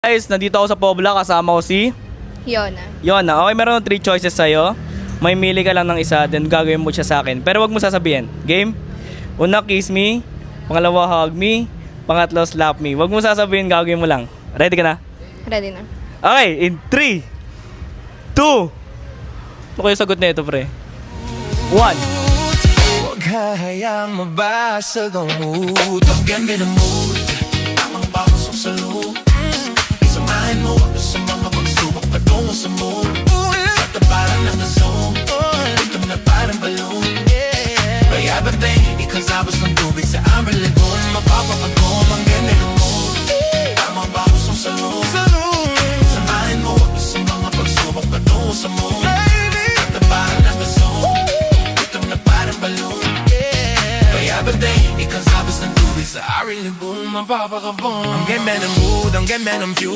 Guys, nandito ako sa Pobla, kasama ko si Yona. Yona. Okay, meron 3 choices sa'yo. May mili ka lang ng isa, then gagawin mo siya sa akin. Pero wag mo sasabihin. Game? Una, kiss me. Pangalawa, hug me. Pangatlo, slap me. Wag mo sasabihin, gagawin mo lang. Ready ka na? Ready na. Okay, in 3, 2. Ano kayo sagot na ito, pre? 1. Huwag hahayaang mabasag ang mood. Ang ganda ng mood, tamang bawasok sa loob. Samahin mo ako sa mga pagsubok patungo sa mood. At parang naka-zone, ito na parang balloon. Kaya ba ikasabas ng tubig sa amber lagoon. Mapapapagom ang ganda ng mood, tamang bawasok sa loob. Samahin mo ako sa mga pagsubok patungo sa mood. At parang naka-zone, ito na parang balloon. Kaya ba ikasabas ng tubig sa amber lagoon. Mapapakabong ang ganda ng mood, ang ganda ng view.